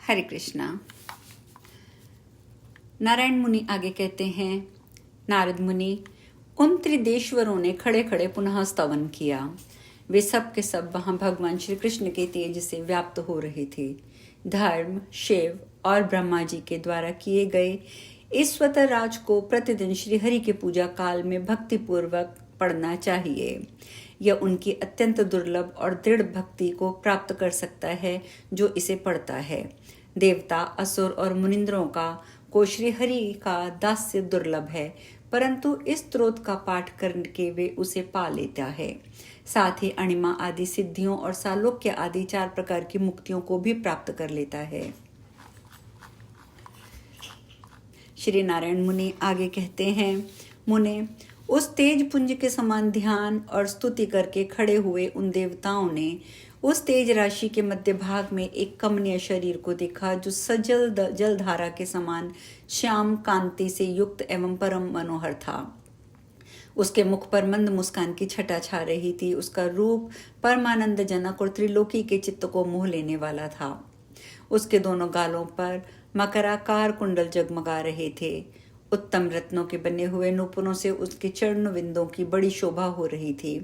हरे कृष्णा। नारायण मुनि आगे कहते हैं, नारद मुनि, उन त्रिदेश्वरों ने खड़े खड़े पुनः स्तवन किया। वे सब के सब वहां भगवान श्री कृष्ण के तेज से व्याप्त हो रहे थे। धर्म, शिव और ब्रह्मा जी के द्वारा किए गए इस स्वतः राज को प्रतिदिन श्री हरि के पूजा काल में भक्ति पूर्वक पढ़ना चाहिए। यह उनकी अत्यंत दुर्लभ और दृढ़ भक्ति को प्राप्त कर सकता है जो इसे पढ़ता है। देवता, असुर और मुनिंद्रों को श्री हरि का दास्य दुर्लभ है, परंतु इस स्तोत्र का पाठ करके वे उसे पा लेता है। साथ ही अणिमा आदि सिद्धियों और सालोक्य आदि 4 प्रकार की मुक्तियों को भी प्राप्त कर लेता है। श्री नारायण मुनि आगे कहते हैं, मुने, उस तेज पुंज के समान ध्यान और स्तुति करके खड़े हुए उन देवताओं ने उस तेज राशि के मध्य भाग में एक कमनीय शरीर को देखा जो सजल जलधारा के समान श्याम कांति से युक्त एवं परम मनोहर था। उसके मुख पर मंद मुस्कान की छटा छा रही थी। उसका रूप परमानंद जनक और त्रिलोकी के चित्त को मोह लेने वाला था। उसके दोनों गालों पर मकराकार कुंडल जगमगा रहे थे। उत्तम रत्नों के बने हुए नूपुरों से उसके चरण विंदों की बड़ी शोभा हो रही थी।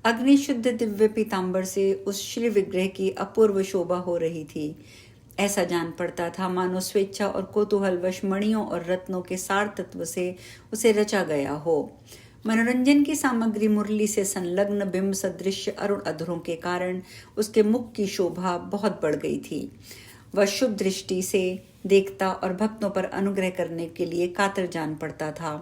अग्नि शुद्ध दिव्य पीतांबर से उस श्री विग्रह की अपूर्व शोभा हो रही थी। ऐसा जान पड़ता था मानो स्वेच्छा और कौतूहलवश मणियों और रत्नों के सार तत्व से उसे रचा गया हो। मनोरंजन की सामग्री मुरली से संलग्न बिंब सदृश अरुण अधरों के कारण उसके मुख की शोभा बहुत बढ़ गई थी। वह शुभ दृष्टि से देखता और भक्तों पर अनुग्रह करने के लिए कातर जान पड़ता था।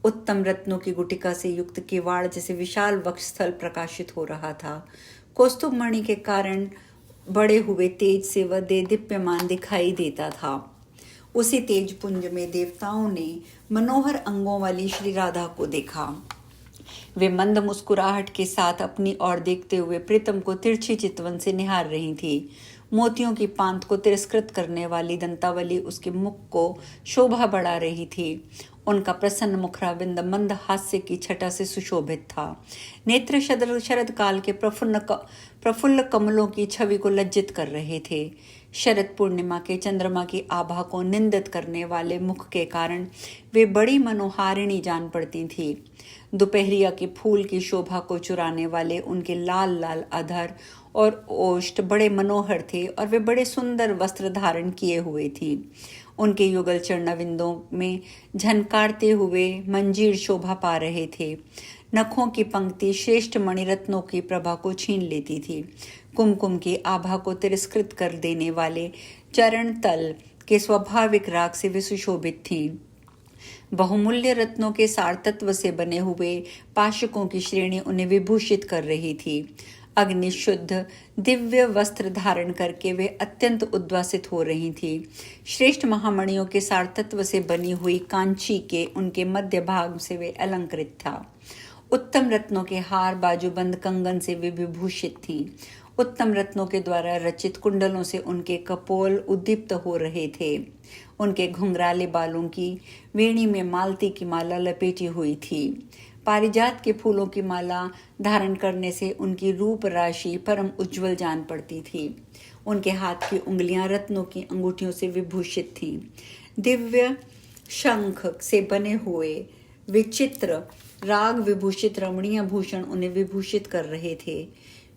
उत्तम रत्नों की गुटिका से युक्त किवाड़ जैसे विशाल वक्षस्थल प्रकाशित हो रहा था। कौस्तुभ मणि के कारण बड़े हुए तेज से वह देदीप्यमान दिखाई देता था। उसी तेज पुंज में देवताओं ने मनोहर अंगों वाली श्री राधा को देखा। वे मंद मुस्कुराहट के साथ अपनी ओर देखते हुए प्रीतम को तिरछी चितवन से निहार रही थी। मोतियों की पांत को तिरस्कृत करने वाली दंतावली उसके मुख को शोभा बढ़ा रही थी। उनका प्रसन्न मुखराबिंद मंद हास्य की छटा से सुशोभित था। नेत्र शरद काल के प्रफुल्ल कमलों की छवि को लज्जित कर रहे थे। शरद पूर्णिमा के चंद्रमा की आभा को निंदित करने वाले मुख के कारण वे बड़ी मनोहारिणी जान पड़ती थी। दोपहरिया के फूल की शोभा को चुराने वाले उनके लाल लाल अधर और ओष्ठ बड़े मनोहर थे और वे बड़े सुंदर वस्त्र धारण किए हुए थी। उनके युगल चरणविंदों में झनकारते हुए मंजीर शोभा पा रहे थे। नखों की पंक्ति श्रेष्ठ मणिरत्नों की प्रभा को छीन लेती थी। कुमकुम की आभा को तिरस्कृत कर देने वाले चरण तल के स्वाभाविक राग से वे सुशोभित थी। बहुमूल्य रत्नों के सारतत्व से बने हुए पाशकों की श्रेणी उन्हें विभूषित कर रही थी। अग्नि शुद्ध दिव्य वस्त्र धारण करके वे अत्यंत उद्वासित हो रही थी। श्रेष्ठ महामणियों के सारतत्व से बनी हुई कांची के उनके मध्य भाग से वे अलंकृत था। उत्तम रत्नों के हार बाजूबंद कंगन से वे विभूषित थी। उत्तम रत्नों के द्वारा रचित कुंडलों से उनके कपोल उद्दीप्त हो रहे थे। उनके घुंघराले बालों की वेणी में मालती की माला लपेटी हुई थी। पारिजात के फूलों की माला धारण करने से उनकी रूप राशि परम उज्जवल जान पड़ती थी। उनके हाथ की उंगलियां रत्नों की अंगूठियों से विभूषित थीं। दिव्य शंख से बने हुए विचित्र राग विभूषित रमणीय भूषण उन्हें विभूषित कर रहे थे।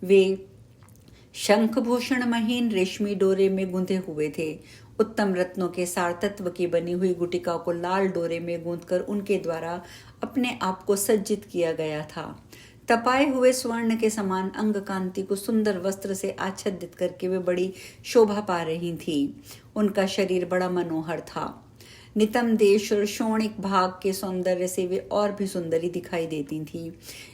वे शंख भूषण महीन रेशमी डोरे में गुंथे हुए थे। उत्तम रत्नों के सारतत्व की बनी हुई गुटिका को लाल डोरे में गूंथकर उनके द्वारा अपने आप को सज्जित किया गया था। तपाए हुए स्वर्ण के समान अंग कांति को सुंदर वस्त्र से आच्छादित करके वे बड़ी शोभा पा रही थी। उनका शरीर बड़ा मनोहर था। नितम देश और शोणिक भाग के सौंदर्य से वे और भी सुंदरी दिखाई देती थीं।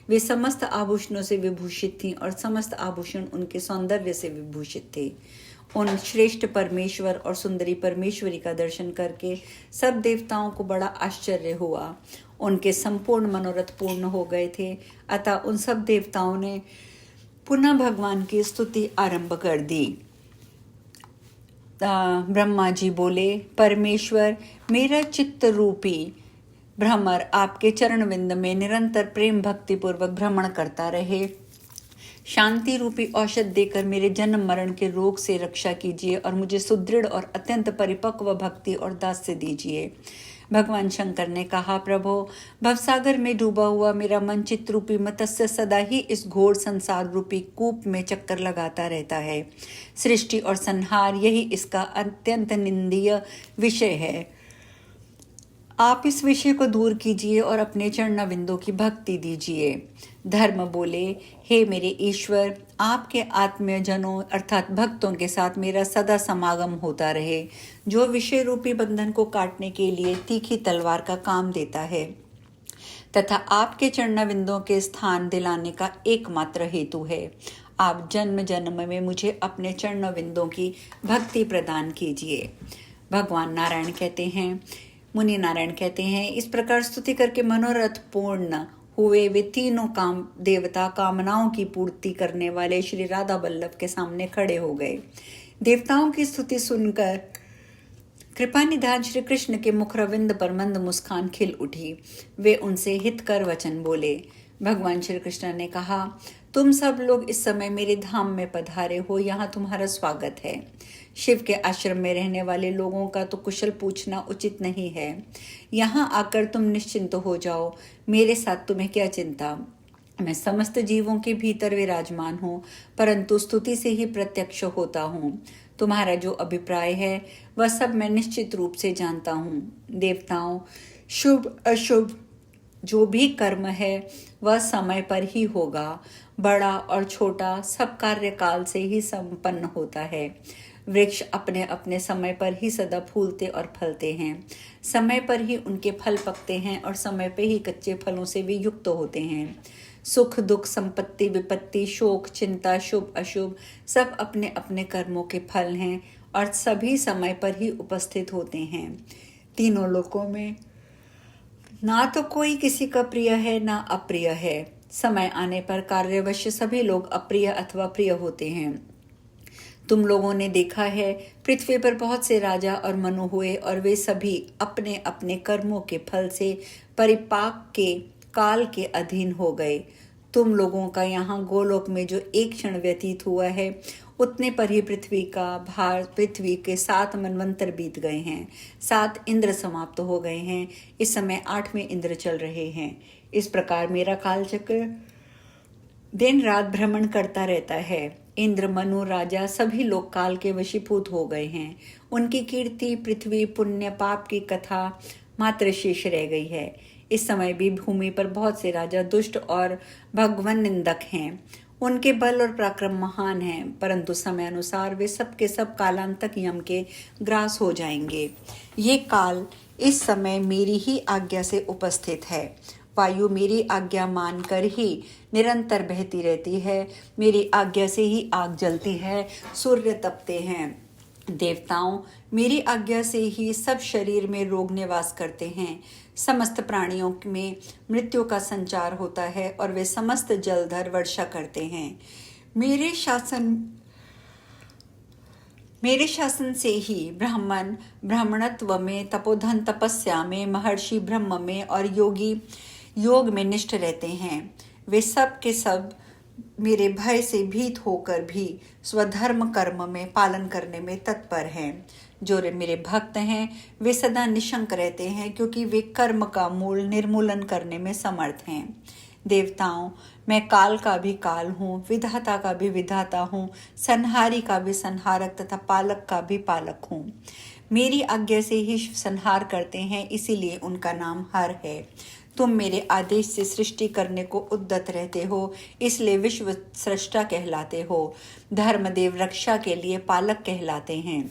वे समस्त आभूषणों से विभूषित थीं और समस्त आभूषण उनके सौंदर्य से विभूषित थे। उन श्रेष्ठ परमेश्वर और सुंदरी परमेश्वरी का दर्शन करके सब देवताओं को बड़ा आश्चर्य हुआ। उनके संपूर्ण मनोरथ पूर्ण हो गए थे। अतः उन सब देवताओं ने पुनः भगवान की स्तुति आरंभ कर दी। ब्रह्मा जी बोले, परमेश्वर, मेरा चित्त रूपी भ्रमर आपके चरणविंद में निरंतर प्रेम भक्ति पूर्वक भ्रमण करता रहे। शांति रूपी औषध देकर मेरे जन्म मरण के रोग से रक्षा कीजिए और मुझे सुदृढ़ और अत्यंत परिपक्व भक्ति और दास्य दीजिए। भगवान शंकर ने कहा, प्रभो, भवसागर में डूबा हुआ मेरा मन चित्त रूपी मत्स्य सदा ही इस घोर संसार रूपी कूप में चक्कर लगाता रहता है। सृष्टि और संहार यही इसका अत्यंत निंदनीय विषय है। आप इस विषय को दूर कीजिए और अपने चरणविंदों की भक्ति दीजिए। धर्म बोले, हे मेरे ईश्वर, आपके आत्मीयजनों अर्थात भक्तों के साथ मेरा सदा समागम होता रहे, जो विषय रूपी बंधन को काटने के लिए तीखी तलवार का काम देता है तथा आपके चरणविंदों के स्थान दिलाने का एकमात्र हेतु है। आप जन्म जन्म में मुझे अपने चरणविंदों की भक्ति प्रदान कीजिए। भगवान नारायण कहते हैं, मुनि नारायण कहते हैं, इस प्रकार स्तुति करके मनोरथ पूर्ण हुए वे तीनों काम देवता कामनाओं की पूर्ति करने वाले श्री राधा वल्लभ के सामने खड़े हो गए। देवताओं की स्तुति सुनकर कृपा निधान श्री कृष्ण के मुखरविंद पर मंद मुस्कान खिल उठी। वे उनसे हितकर वचन बोले। भगवान श्री कृष्ण ने कहा, तुम सब लोग इस समय मेरे धाम में पधारे हो, यहाँ तुम्हारा स्वागत है। शिव के आश्रम में रहने वाले लोगों का तो कुशल पूछना उचित नहीं है। यहाँ आकर तुम निश्चिंत हो जाओ, मेरे साथ तुम्हें क्या चिंता। मैं समस्त जीवों के भीतर विराजमान हूँ, परंतु स्तुति से ही प्रत्यक्ष होता हूँ। तुम्हारा जो अभिप्राय है वह सब मैं निश्चित रूप से जानता हूँ। देवताओं, शुभ अशुभ जो भी कर्म है वह समय पर ही होगा। बड़ा और छोटा सब कार्यकाल से ही संपन्न होता है। वृक्ष अपने अपने समय पर ही सदा फूलते और फलते हैं। समय पर ही उनके फल पकते हैं और समय पर ही कच्चे फलों से भी युक्त होते हैं। सुख दुख, संपत्ति विपत्ति, शोक चिंता, शुभ अशुभ सब अपने अपने कर्मों के फल हैं और सभी समय पर ही उपस्थित होते हैं। तीनों लोकों में ना तो कोई किसी का प्रिय है ना अप्रिय है। समय आने पर कार्यवश सभी लोग अप्रिय अथवा प्रिय होते हैं। तुम लोगों ने देखा है, पृथ्वी पर बहुत से राजा और मनु हुए और वे सभी अपने अपने कर्मों के फल से परिपाक के काल के अधीन हो गए। तुम लोगों का यहाँ गोलोक में जो एक क्षण व्यतीत हुआ है, उतने पर ही पृथ्वी का भार, पृथ्वी के 7 मनवंतर बीत गए हैं। 7 इंद्र समाप्त हो गए हैं। इस समय 8वें इंद्र चल रहे हैं। इस प्रकार मेरा कालचक्र दिन रात भ्रमण करता रहता है। इंद्र, मनु, राजा सभी लोग काल के वशीभूत हो गए हैं। उनकी कीर्ति, पृथ्वी, पुण्य, पाप की कथा मात्र शेष रह गई है। इस समय भी भूमि पर बहुत से राजा दुष्ट और भगवान निंदक हैं। उनके बल और पराक्रम महान हैं, परंतु समय अनुसार वे सब के सब कालांतक यम के ग्रास हो जाएंगे। ये काल इस समय मेरी ही आज्ञा से उपस्थित है। वायु मेरी आज्ञा मानकर ही निरंतर बहती रहती है। मेरी आज्ञा से ही आग जलती है, सूर्य तपते हैं। देवताओं, मेरी आज्ञा से ही सब शरीर में रोग निवास करते हैं। समस्त प्राणियों में मृत्यु का संचार होता है और वे समस्त जलधर वर्षा करते हैं। मेरे शासन से ही ब्राह्मण ब्राह्मणत्व में, तपोधन तपस्या में, महर्षि ब्रह्म में और योगी योग में निष्ठ रहते हैं। वे सब के सब मेरे भय से भीत होकर भी स्वधर्म कर्म में पालन करने में तत्पर हैं। जो मेरे भक्त हैं वे सदा निशंक रहते हैं, क्योंकि वे कर्म का मूल निर्मूलन करने में समर्थ हैं। देवताओं, मैं काल का भी काल हूँ, विधाता का भी विधाता हूँ, संहारी का भी संहारक तथा पालक का भी पालक हूँ। मेरी आज्ञा से ही संहार करते हैं, इसीलिए उनका नाम हर है। तुम मेरे आदेश से सृष्टि करने को उद्यत रहते हो, इसलिए विश्व सृष्टा कहलाते हो। धर्मदेव रक्षा के लिए पालक कहलाते हैं।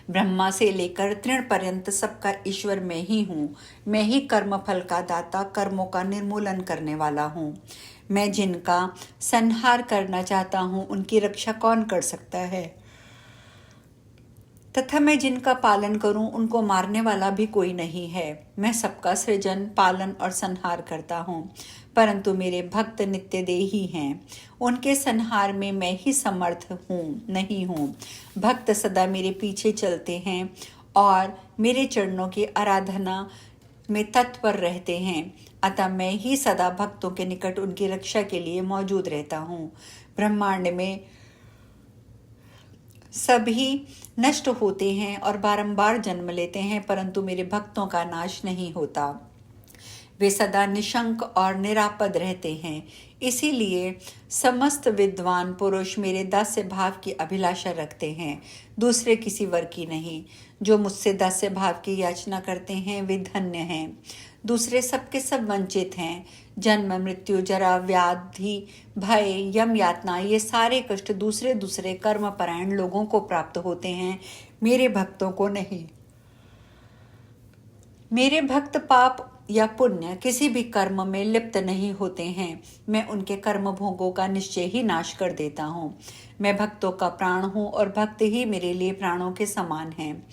ब्रह्मा से लेकर तृण पर्यंत सबका ईश्वर मैं ही हूँ। मैं ही कर्म फल का दाता, कर्मों का निर्मूलन करने वाला हूँ। मैं जिनका संहार करना चाहता हूँ उनकी रक्षा कौन कर सकता है, तथा मैं जिनका पालन करूं उनको मारने वाला भी कोई नहीं है। मैं सबका सृजन, पालन और संहार करता हूं, परंतु मेरे भक्त नित्यदेही हैं। उनके संहार में मैं ही समर्थ नहीं हूँ। भक्त सदा मेरे पीछे चलते हैं और मेरे चरणों की आराधना में तत्पर रहते हैं। अतः मैं ही सदा भक्तों के निकट उनकी रक्षा के लिए मौजूद रहता हूँ। ब्रह्मांड में सभी नष्ट होते हैं और बारंबार जन्म लेते हैं, परंतु मेरे भक्तों का नाश नहीं होता। वे सदा निशंक और निरापद रहते हैं। इसीलिए समस्त विद्वान पुरुष मेरे दास्य भाव की अभिलाषा रखते हैं, दूसरे किसी वर की नहीं। जो मुझसे दास्य भाव की याचना करते हैं वे धन्य हैं। दूसरे सबके सब वंचित हैं। जन्म, मृत्यु, जरा, व्याधि, भय, यम यातना, ये सारे कष्ट दूसरे दूसरे कर्मपरायण लोगों को प्राप्त होते हैं, मेरे भक्तों को नहीं। मेरे भक्त पाप या पुण्य किसी भी कर्म में लिप्त नहीं होते हैं। मैं उनके कर्म भोगों का निश्चय ही नाश कर देता हूँ। मैं भक्तों का प्राण हूँ और भक्त ही मेरे लिए प्राणों के समान हैं।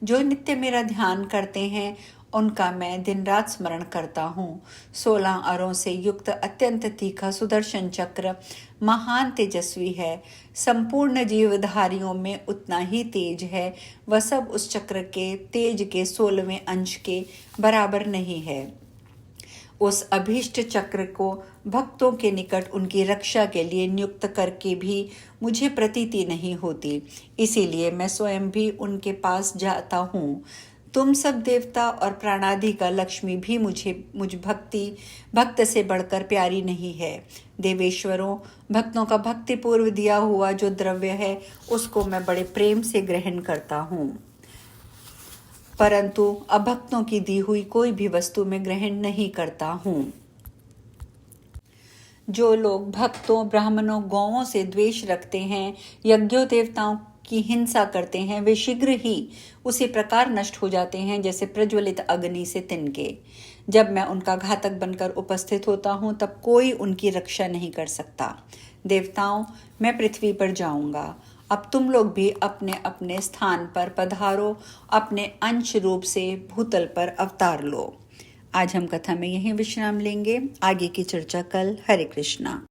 जो नित्य मेरा ध्यान करते हैं उनका मैं दिन रात स्मरण करता हूँ। 16 अरों से युक्त अत्यंत तीखा सुदर्शन चक्र महान तेजस्वी है। संपूर्ण जीवधारियों में उतना ही तेज है। वह सब उस चक्र के तेज के 16वें अंश के बराबर नहीं है। उस अभीष्ट चक्र को भक्तों के निकट उनकी रक्षा के लिए नियुक्त करके भी मुझे प्रतीति नहीं होती। इसीलिए मैं स्वयं भी उनके पास जाता हूँ। तुम सब देवता और प्राणादि का लक्ष्मी भी मुझ भक्त से बढ़कर प्यारी नहीं है। देवेश्वरों, भक्तों का भक्ति पूर्व दिया हुआ जो द्रव्य है उसको मैं बड़े प्रेम से ग्रहण करता हूँ, परंतु अभक्तों की दी हुई कोई भी वस्तु में ग्रहण नहीं करता हूँ। जो लोग भक्तों, ब्राह्मणों, गौओं से द्वेष रखते हैं, यज्ञों देवताओं की हिंसा करते हैं, वे शीघ्र ही उसी प्रकार नष्ट हो जाते हैं जैसे प्रज्वलित अग्नि से तिनके। जब मैं उनका घातक बनकर उपस्थित होता हूँ तब कोई उनकी रक्षा नहीं कर सकता। देवताओं, मैं पृथ्वी पर जाऊंगा। अब तुम लोग भी अपने अपने स्थान पर पधारो, अपने अंश रूप से भूतल पर अवतार लो। आज हम कथा में यहीं विश्राम लेंगे। आगे की चर्चा कल। हरे कृष्णा।